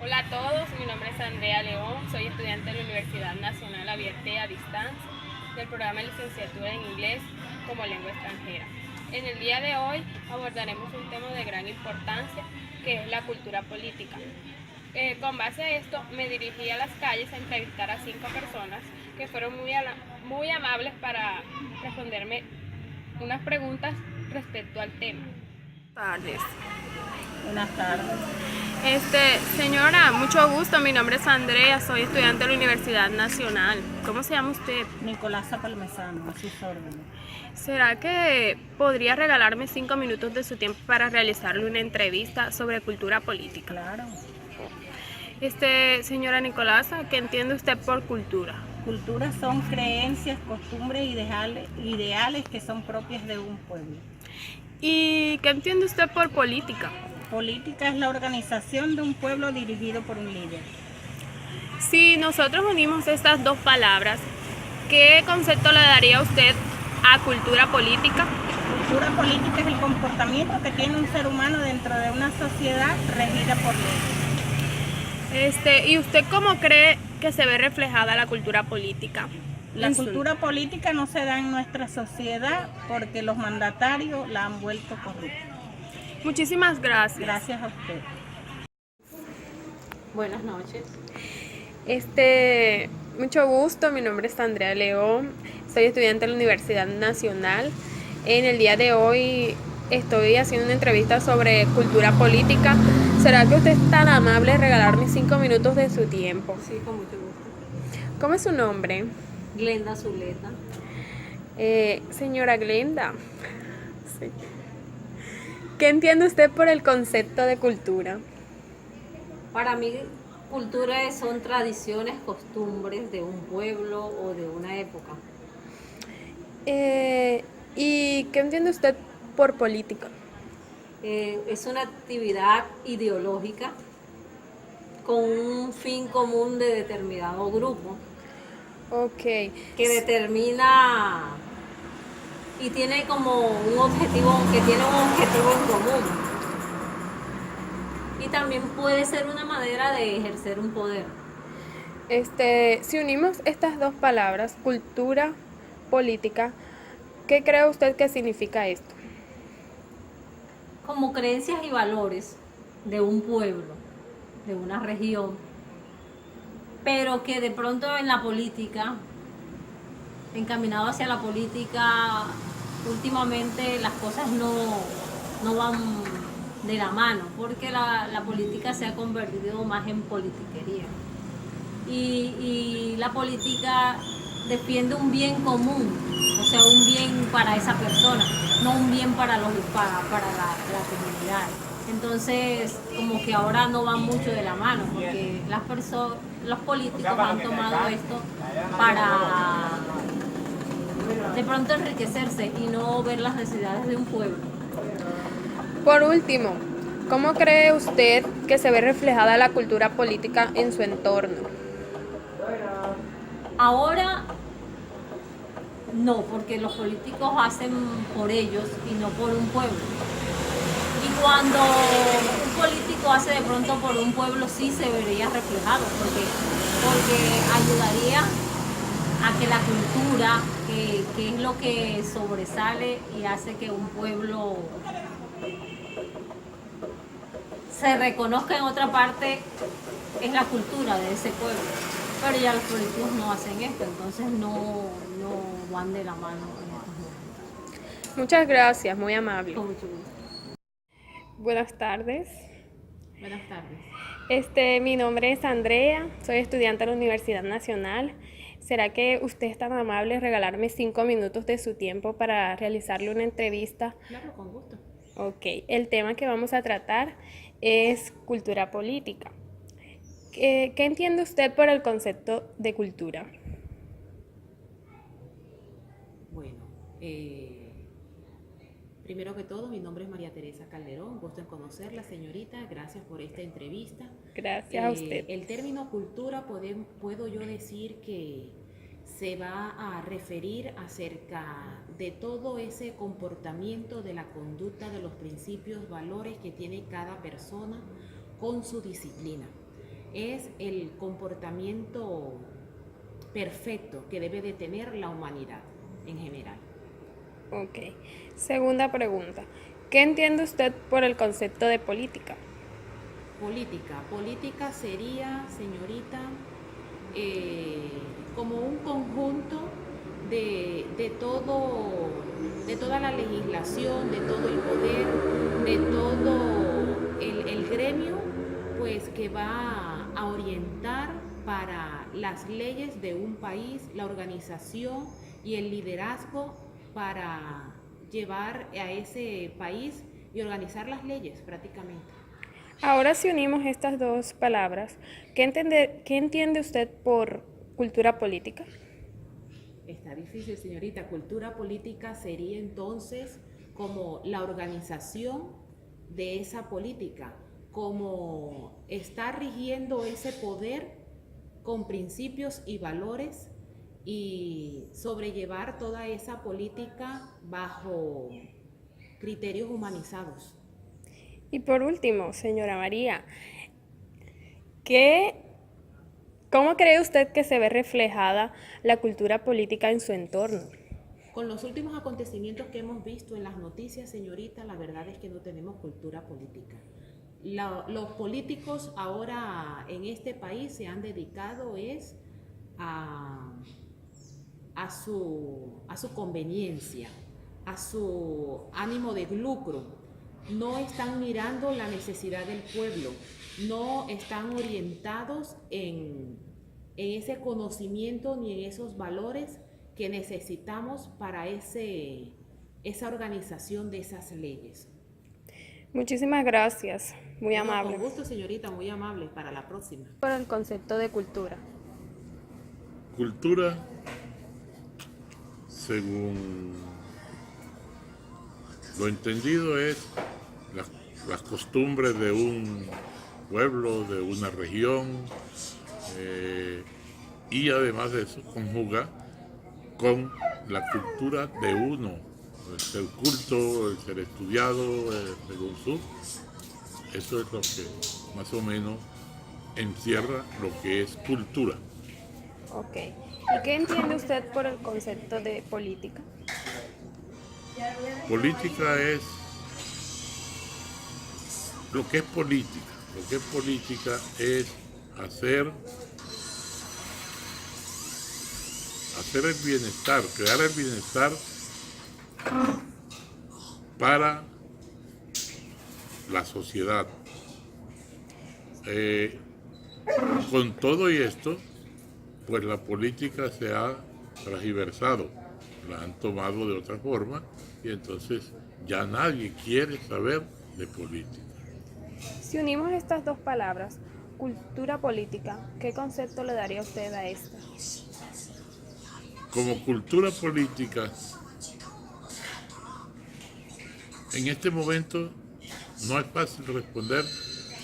Hola a todos, mi nombre es Andrea León, soy estudiante de la Universidad Nacional Abierta a Distancia del programa de licenciatura en inglés como lengua extranjera. En el día de hoy abordaremos un tema de gran importancia que es la cultura política. Con base a esto me dirigí a las calles a entrevistar a 5 personas que fueron muy amables para responderme unas preguntas respecto al tema. Tardes. Buenas tardes. Señora, mucho gusto. Mi nombre es Andrea, soy estudiante de la Universidad Nacional. ¿Cómo se llama usted? Nicolasa Palmesano, a sus órdenes. ¿Será que podría regalarme 5 minutos de su tiempo para realizarle una entrevista sobre cultura política? Claro. Señora Nicolasa, ¿qué entiende usted por cultura? Culturas son creencias, costumbres, ideales que son propias de un pueblo. ¿Y qué entiende usted por política? Política es la organización de un pueblo dirigido por un líder. Si nosotros unimos estas dos palabras, ¿qué concepto le daría usted a cultura política? Cultura política es el comportamiento que tiene un ser humano dentro de una sociedad regida por leyes. ¿Y usted cómo cree que se ve reflejada la cultura política? La cultura política no se da en nuestra sociedad porque los mandatarios la han vuelto corrupta. Muchísimas gracias. Gracias a usted. Buenas noches. Mucho gusto, mi nombre es Andrea León, soy estudiante de la Universidad Nacional. En el día de hoy estoy haciendo una entrevista sobre cultura política. ¿Será que usted es tan amable de regalarme 5 minutos de su tiempo? Sí, con mucho gusto. ¿Cómo es su nombre? Glenda Zuleta. Señora Glenda, sí. ¿Qué entiende usted por el concepto de cultura? Para mí, cultura son tradiciones, costumbres de un pueblo o de una época. ¿Y qué entiende usted por política? Es una actividad ideológica con un fin común de determinado grupo Ok. que determina y tiene como un objetivo, que tiene un objetivo en común. Y también puede ser una manera de ejercer un poder. Si unimos estas dos palabras, cultura, política, ¿qué cree usted que significa esto? Como creencias y valores de un pueblo, de una región, pero que de pronto en la política, encaminado hacia la política, últimamente las cosas no van de la mano, porque la política se ha convertido más en politiquería. Y la política defiende un bien común, o sea, un bien para esa persona, no un bien para la comunidad. Entonces, como que ahora no van mucho de la mano, porque los políticos han tomado esto para de pronto enriquecerse y no ver las necesidades de un pueblo. Por último, ¿cómo cree usted que se ve reflejada la cultura política en su entorno? Ahora no, porque los políticos hacen por ellos y no por un pueblo. Y cuando un político hace de pronto por un pueblo, sí se vería reflejado, porque ayudaría a que la cultura, que es lo que sobresale y hace que un pueblo se reconozca en otra parte, es la cultura de ese pueblo. Pero ya los políticos no hacen esto, entonces no van de la mano en estos momentos. Muchas gracias, muy amable. Con mucho gusto. Buenas tardes. Buenas tardes. Mi nombre es Andrea, soy estudiante de la Universidad Nacional. ¿Será que usted es tan amable de regalarme 5 minutos de su tiempo para realizarle una entrevista? Claro, con gusto. Ok, el tema que vamos a tratar es cultura política. ¿Qué entiende usted por el concepto de cultura? Bueno, primero que todo, mi nombre es María Teresa Calderón, gusto en conocerla, señorita, gracias por esta entrevista. Gracias a usted. El término cultura puedo yo decir que se va a referir acerca de todo ese comportamiento, de la conducta, de los principios, valores que tiene cada persona con su disciplina. es el comportamiento perfecto que debe de tener la humanidad en general. Ok. Segunda pregunta. ¿Qué entiende usted por el concepto de política? Política sería, señorita, como un conjunto de toda la legislación, de todo el poder, de todo el gremio, pues que va a orientar para las leyes de un país, la organización y el liderazgo para llevar a ese país y organizar las leyes prácticamente. Ahora si unimos estas dos palabras, ¿qué entiende usted por cultura política? Está difícil, señorita. Cultura política sería entonces como la organización de esa política, como está rigiendo ese poder con principios y valores y sobrellevar toda esa política bajo criterios humanizados. Y por último, señora María, ¿cómo cree usted que se ve reflejada la cultura política en su entorno? Con los últimos acontecimientos que hemos visto en las noticias, señorita, la verdad es que no tenemos cultura política. Los políticos ahora en este país se han dedicado a su conveniencia, a su ánimo de lucro. No están mirando la necesidad del pueblo, no están orientados en ese conocimiento ni en esos valores que necesitamos para esa organización de esas leyes. Muchísimas gracias, muy amable. Con gusto, señorita, muy amable. Para la próxima. Por el concepto de cultura. Cultura, según lo entendido, es las costumbres de un pueblo, de una región, y además de eso conjuga con la cultura de uno, el ser culto, el ser estudiado, según su. Eso es lo que más o menos encierra lo que es cultura. Ok. ¿Y qué entiende usted por el concepto de política? Política es lo que es política. Lo que es política es hacer el bienestar, crear el bienestar para la sociedad. Con todo y esto, pues la política se ha transversado, la han tomado de otra forma y entonces ya nadie quiere saber de política. Si unimos estas dos palabras, cultura política, ¿qué concepto le daría usted a esta? Como cultura política, en este momento no es fácil responder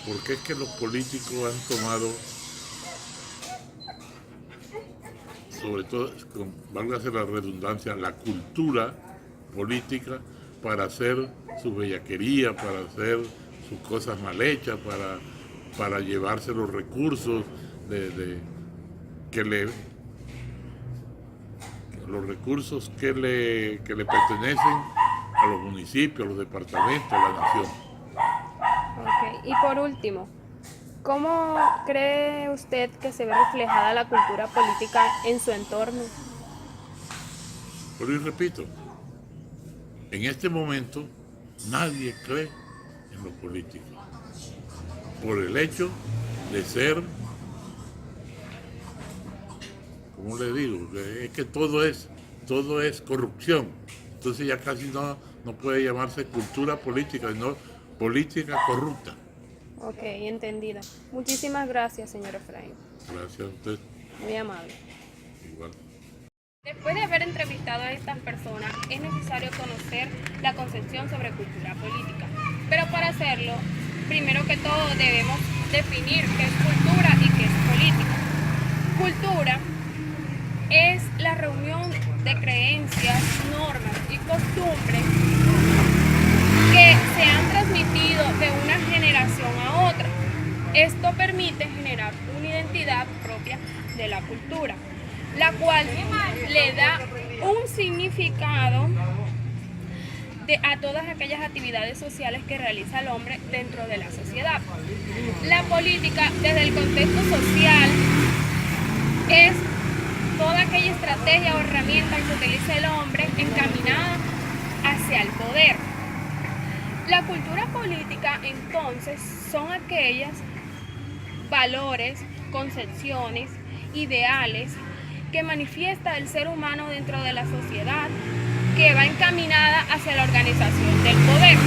porque es que los políticos han tomado, sobre todo, válgase la redundancia, la cultura política para hacer su bellaquería, para hacer sus cosas mal hechas, para llevarse los recursos que le pertenecen a los municipios, a los departamentos, a la nación. Ok. Y por último, ¿cómo cree usted que se ve reflejada la cultura política en su entorno? Pero y repito, en este momento nadie cree en los políticos por el hecho de ser, ¿cómo le digo? Es que todo es corrupción. Entonces ya casi no puede llamarse cultura política, sino política corrupta. Ok, entendida. Muchísimas gracias, señor Efraín. Gracias a usted. Muy amable. Igual. Después de haber entrevistado a estas personas, es necesario conocer la concepción sobre cultura política. Pero para hacerlo, primero que todo debemos definir qué es cultura y qué es política. Cultura es la reunión de creencias, normas y costumbres que se han transmitido de una generación a otra. Esto permite generar identidad propia de la cultura, la cual le da un significado a todas aquellas actividades sociales que realiza el hombre dentro de la sociedad. La política, desde el contexto social, es toda aquella estrategia o herramienta que utiliza el hombre encaminada hacia el poder. La cultura política, entonces, son aquellos valores, concepciones, ideales que manifiesta el ser humano dentro de la sociedad, que va encaminada hacia la organización del poder.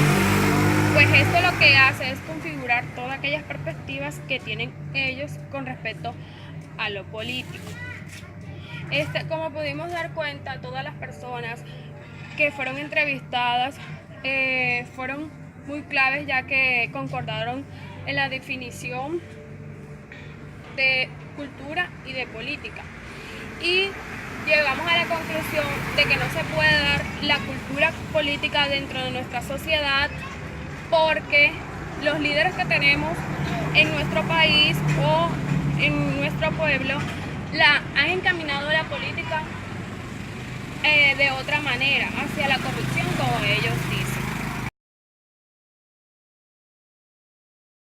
Pues esto lo que hace es configurar todas aquellas perspectivas que tienen ellos con respecto a lo político. Como pudimos dar cuenta, todas las personas que fueron entrevistadas fueron muy claves, ya que concordaron en la definición de cultura y de política. Y llegamos a la conclusión de que no se puede dar la cultura política dentro de nuestra sociedad porque los líderes que tenemos en nuestro país o en nuestro pueblo han encaminado la política de otra manera, hacia la corrupción, como ellos dicen.